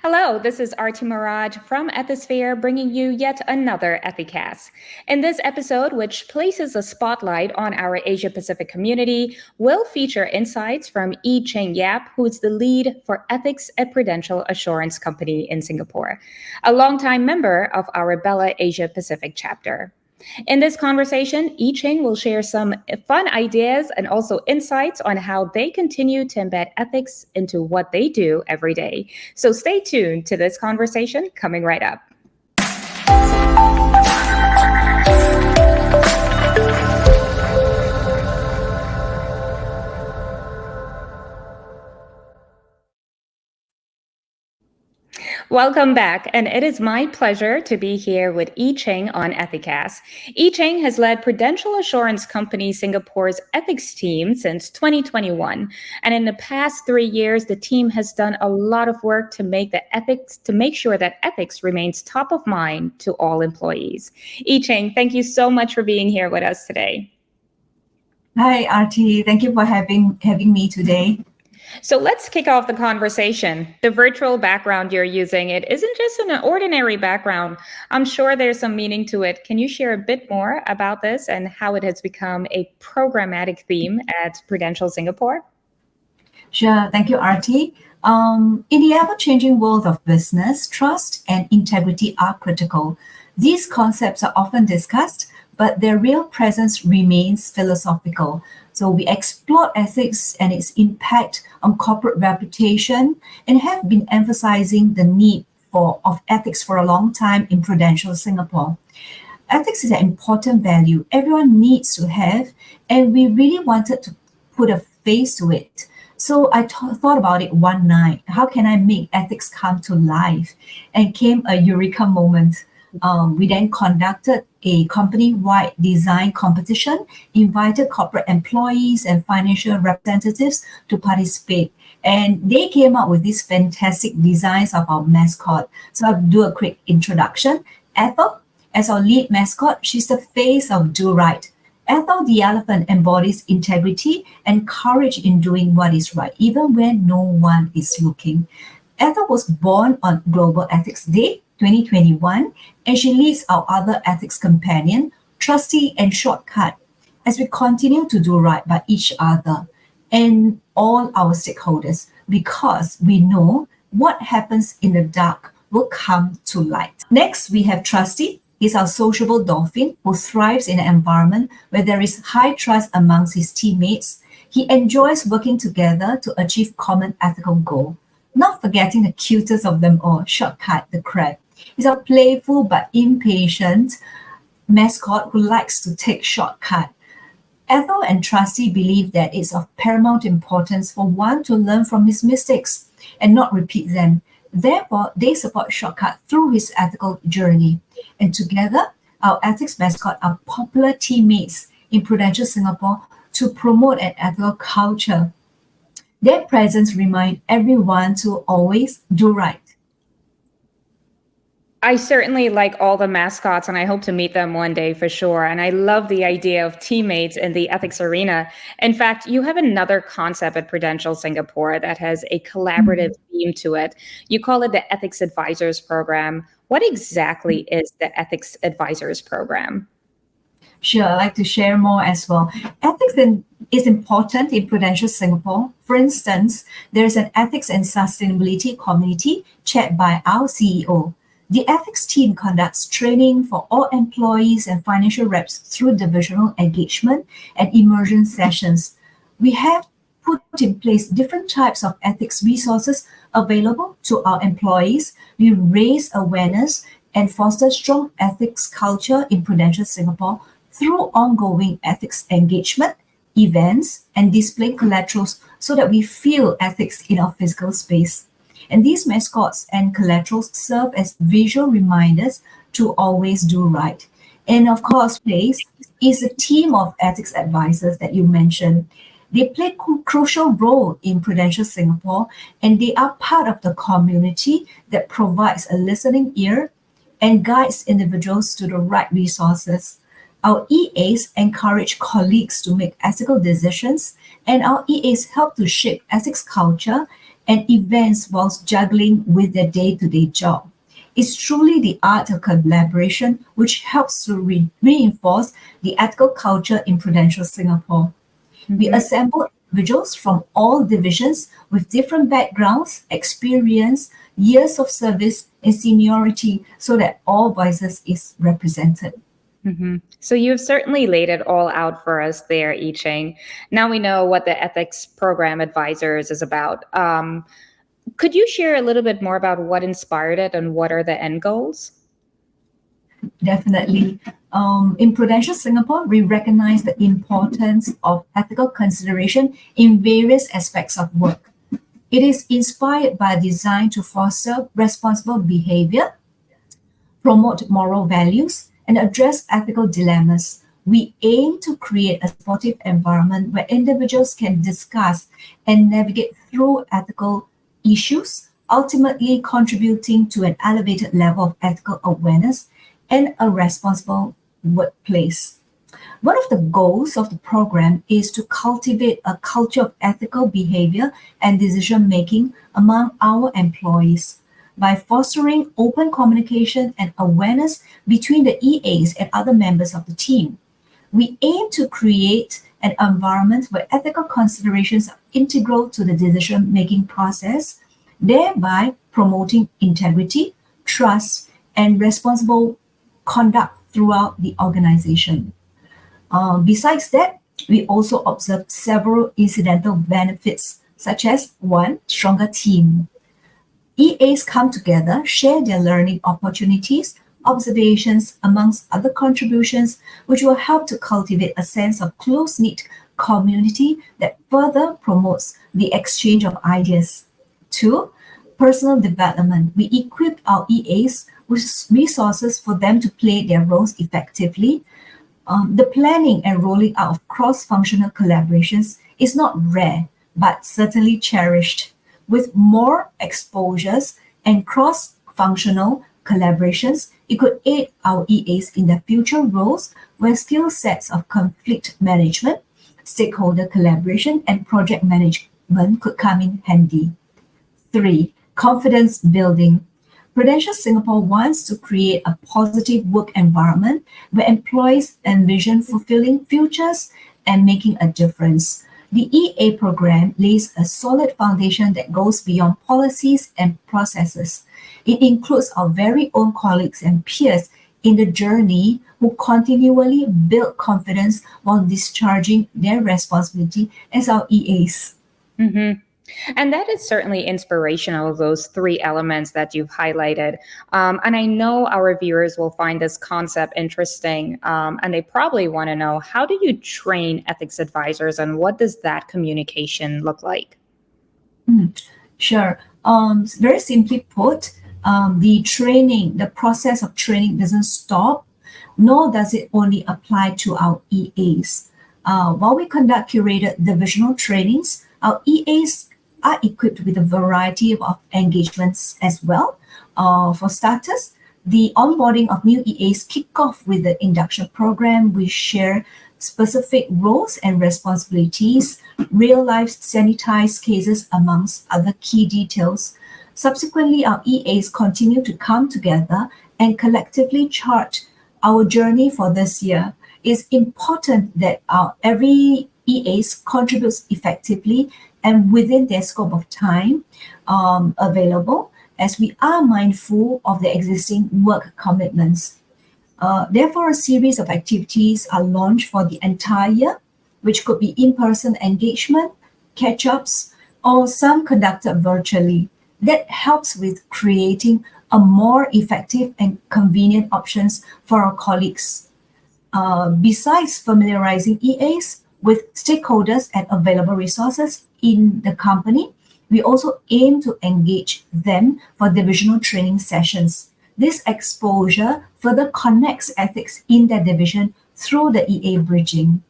Hello, this is Arti Maraj from Ethisphere bringing you yet another Ethicast. In this episode, which places a spotlight on our Asia Pacific community, will feature insights from Ching Yap, who is the lead for ethics at Prudential Assurance Company in Singapore, a longtime member of our Bella Asia Pacific chapter. In this conversation, Ching will share some fun ideas and also insights on how they continue to embed ethics into what they do every day. So stay tuned to this conversation coming right up. Welcome back, and it is my pleasure to be here with Ching on Ethicast. Ching has led Prudential Assurance Company Singapore's ethics team since 2021, and in the past 3 years, the team has done a lot of work to make sure that ethics remains top of mind to all employees. Ching, thank you so much for being here with us today. Hi, Arti. Thank you for having me today. So let's kick off the conversation. The virtual background you're using, it isn't just an ordinary background. I'm sure there's some meaning to it. Can you share a bit more about this and how it has become a programmatic theme at Prudential Singapore? Sure. Thank you, Arti. In the ever-changing world of business, trust and integrity are critical. These concepts are often discussed, but their real presence remains philosophical. So we explore ethics and its impact on corporate reputation and have been emphasizing the need of ethics for a long time in Prudential Singapore. Ethics is an important value everyone needs to have, and we really wanted to put a face to it. So I thought about it one night. How can I make ethics come to life? And came a eureka moment. We then conducted a company-wide design competition, invited corporate employees and financial representatives to participate. And they came up with these fantastic designs of our mascot. So I'll do a quick introduction. Ethel, as our lead mascot, she's the face of Do Right. Ethel the elephant embodies integrity and courage in doing what is right, even when no one is looking. Ethel was born on Global Ethics Day 2021, and she leads our other ethics companion, Trusty and Shortcut, as we continue to do right by each other and all our stakeholders, because we know what happens in the dark will come to light. Next, we have Trusty. He's our sociable dolphin who thrives in an environment where there is high trust amongst his teammates. He enjoys working together to achieve common ethical goal. Not forgetting the cutest of them all, Shortcut the crab. He's a playful but impatient mascot who likes to take shortcut. Ethel and Trusty believe that it's of paramount importance for one to learn from his mistakes and not repeat them. Therefore, they support Shortcut through his ethical journey. And together, our ethics mascot are popular teammates in Prudential Singapore to promote an ethical culture. Their presence reminds everyone to always do right. I certainly like all the mascots, and I hope to meet them one day for sure. And I love the idea of teammates in the ethics arena. In fact, you have another concept at Prudential Singapore that has a collaborative theme to it. You call it the Ethics Advisors Program. What exactly is the Ethics Advisors Program? Sure, I'd like to share more as well. Ethics is important in Prudential Singapore. For instance, there's an ethics and sustainability committee chaired by our CEO. The ethics team conducts training for all employees and financial reps through divisional engagement and immersion sessions. We have put in place different types of ethics resources available to our employees. We raise awareness and foster strong ethics culture in Prudential Singapore through ongoing ethics engagement, events, and displaying collaterals so that we feel ethics in our physical space. And these mascots and collaterals serve as visual reminders to always do right. And of course, place is a team of ethics advisors that you mentioned. They play a crucial role in Prudential Singapore, and they are part of the community that provides a listening ear and guides individuals to the right resources. Our EAs encourage colleagues to make ethical decisions, and our EAs help to shape ethics culture and events whilst juggling with their day-to-day job. It's truly the art of collaboration which helps to reinforce the ethical culture in Prudential Singapore. We assemble individuals from all divisions with different backgrounds, experience, years of service, and seniority so that all voices is represented. So you've certainly laid it all out for us there, I Ching. Now we know what the ethics program advisors is about. Could you share a little bit more about what inspired it and what are the end goals? Definitely. In Prudential Singapore, we recognize the importance of ethical consideration in various aspects of work. It is inspired by a design to foster responsible behavior, promote moral values, and address ethical dilemmas. We aim to create a supportive environment where individuals can discuss and navigate through ethical issues, ultimately contributing to an elevated level of ethical awareness and a responsible workplace. One of the goals of the program is to cultivate a culture of ethical behavior and decision making among our employees. By fostering open communication and awareness between the EAs and other members of the team, we aim to create an environment where ethical considerations are integral to the decision making process, thereby promoting integrity, trust, and responsible conduct throughout the organization. Besides that, we also observe several incidental benefits, such as one, stronger team. EAs come together, share their learning opportunities, observations, amongst other contributions, which will help to cultivate a sense of close-knit community that further promotes the exchange of ideas. Two, personal development. We equip our EAs with resources for them to play their roles effectively. The planning and rolling out of cross-functional collaborations is not rare, but certainly cherished. With more exposures and cross-functional collaborations, it could aid our EAs in their future roles where skill sets of conflict management, stakeholder collaboration, and project management could come in handy. Three, confidence building. Prudential Singapore wants to create a positive work environment where employees envision fulfilling futures and making a difference. The EA program lays a solid foundation that goes beyond policies and processes. It includes our very own colleagues and peers in the journey who continually build confidence while discharging their responsibility as our EAs. And that is certainly inspirational, those three elements that you've highlighted. And I know our viewers will find this concept interesting, and they probably want to know, how do you train ethics advisors and what does that communication look like? Sure. Very simply put, the process of training doesn't stop, nor does it only apply to our EAs. While we conduct curated divisional trainings, our EAs are equipped with a variety of engagements as well. For starters, the onboarding of new EAs kick off with the induction program. We share specific roles and responsibilities, real-life sanitized cases, amongst other key details. Subsequently, our EAs continue to come together and collectively chart our journey for this year. It's important that every EAs contributes effectively and within their scope of time available, as we are mindful of the existing work commitments. Therefore, a series of activities are launched for the entire year, which could be in-person engagement, catch-ups, or some conducted virtually. That helps with creating a more effective and convenient options for our colleagues. Besides familiarizing EAs with stakeholders and available resources in the company, we also aim to engage them for divisional training sessions. This exposure further connects ethics in their division through the EA bridging.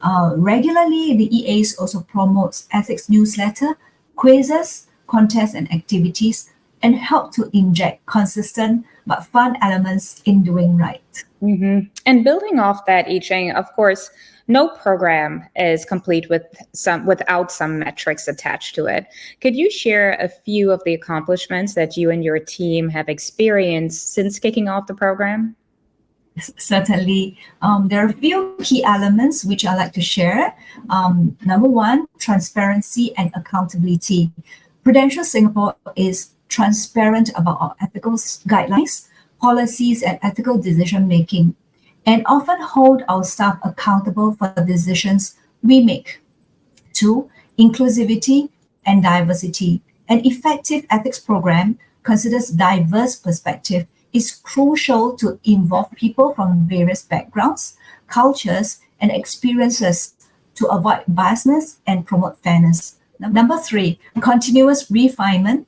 Regularly, the EAs also promotes ethics newsletter, quizzes, contests, and activities, and help to inject consistent but fun elements in doing right. And building off that, I Ching, of course, no program is complete without some metrics attached to it. Could you share a few of the accomplishments that you and your team have experienced since kicking off the program? Certainly, there are a few key elements which I like to share. Number one, transparency and accountability. Prudential Singapore is transparent about our ethical guidelines, policies, and ethical decision making, and often hold our staff accountable for the decisions we make. Two, inclusivity and diversity. An effective ethics program considers diverse perspective is crucial to involve people from various backgrounds, cultures, and experiences to avoid biasness and promote fairness. Number three, continuous refinement.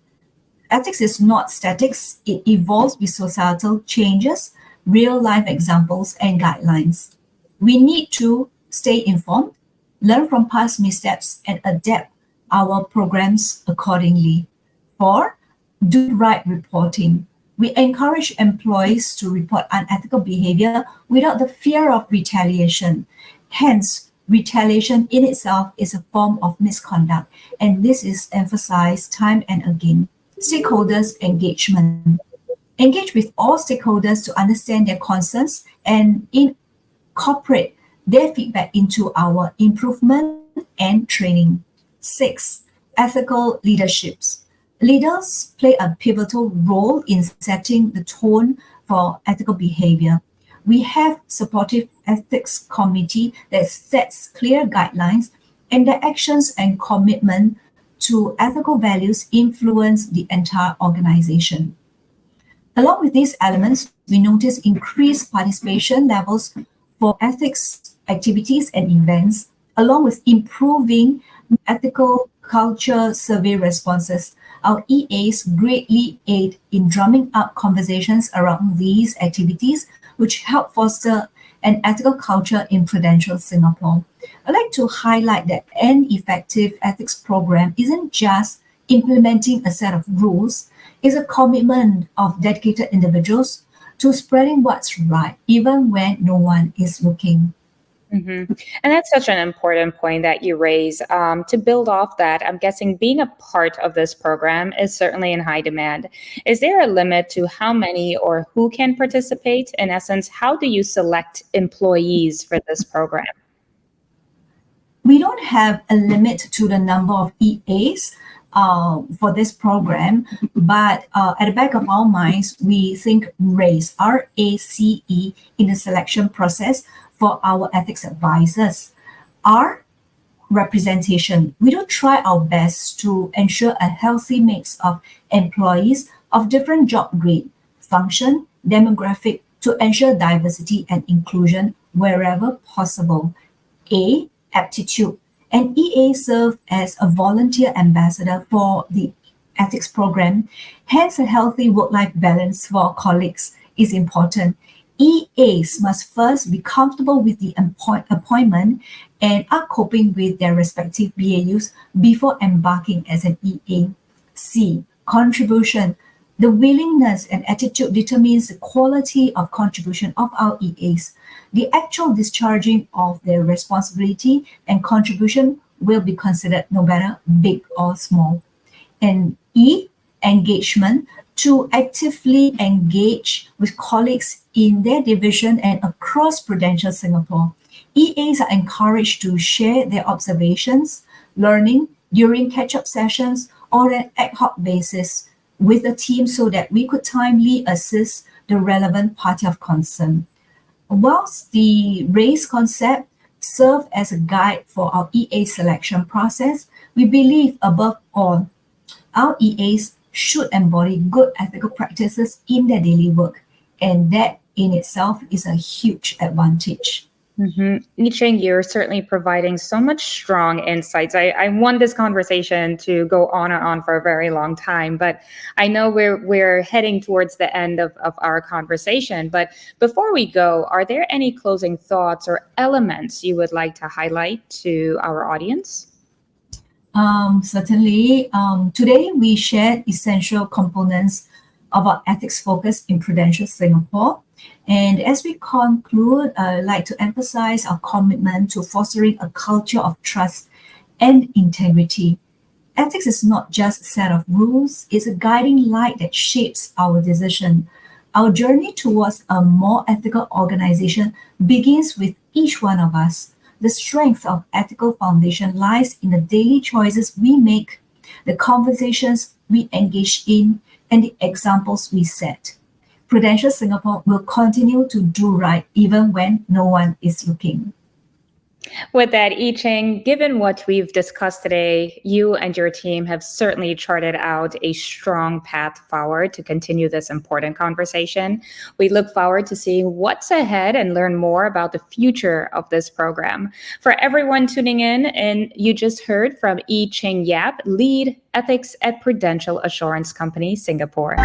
Ethics is not static, it evolves with societal changes, real life examples, and guidelines. We need to stay informed, learn from past missteps, and adapt our programs accordingly. Four, do right reporting. We encourage employees to report unethical behavior without the fear of retaliation. Hence, retaliation in itself is a form of misconduct, and this is emphasized time and again. Stakeholders engagement. Engage with all stakeholders to understand their concerns and incorporate their feedback into our improvement and training. Six, ethical leaderships. Leaders play a pivotal role in setting the tone for ethical behavior. We have supportive ethics committee that sets clear guidelines, and their actions and commitment to ethical values influence the entire organization. Along with these elements, we notice increased participation levels for ethics activities and events, along with improving ethical culture survey responses. Our EAs greatly aid in drumming up conversations around these activities, which help foster an ethical culture in Prudential Singapore. I'd like to highlight that an effective ethics program isn't just implementing a set of rules, it's a commitment of dedicated individuals to spreading what's right, even when no one is looking. And that's such an important point that you raise. To build off that, I'm guessing being a part of this program is certainly in high demand. Is there a limit to how many or who can participate? In essence, how do you select employees for this program? We don't have a limit to the number of EAs for this program, but at the back of our minds, we think RACE, RACE, in the selection process for our ethics advisors. R, representation. We do try our best to ensure a healthy mix of employees of different job grade, function, demographic to ensure diversity and inclusion wherever possible. A, aptitude. An EA serves as a volunteer ambassador for the ethics program. Hence, a healthy work-life balance for colleagues is important. EAs must first be comfortable with the appointment and are coping with their respective BAUs before embarking as an EA. C, contribution. The willingness and attitude determines the quality of contribution of our EAs. The actual discharging of their responsibility and contribution will be considered no matter big or small. And E, engagement, to actively engage with colleagues in their division and across Prudential Singapore. EAs are encouraged to share their observations, learning during catch-up sessions or an ad hoc basis with the team so that we could timely assist the relevant party of concern. Whilst the RACE concept serves as a guide for our EA selection process, we believe above all, our EAs should embody good ethical practices in their daily work, and that in itself is a huge advantage. Ching, you're certainly providing so much strong insights. I want this conversation to go on and on for a very long time, but I know we're heading towards the end of our conversation. But before we go, are there any closing thoughts or elements you would like to highlight to our audience? Certainly. Today, we shared essential components of our ethics focus in Prudential Singapore. And as we conclude, I'd like to emphasize our commitment to fostering a culture of trust and integrity. Ethics is not just a set of rules, it's a guiding light that shapes our decision. Our journey towards a more ethical organization begins with each one of us. The strength of ethical foundation lies in the daily choices we make, the conversations we engage in, and the examples we set. Prudential Singapore will continue to do right even when no one is looking. With that, I Ching, given what we've discussed today, you and your team have certainly charted out a strong path forward to continue this important conversation. We look forward to seeing what's ahead and learn more about the future of this program. For everyone tuning in, and you just heard from Ching Yap, lead ethics at Prudential Assurance Company Singapore.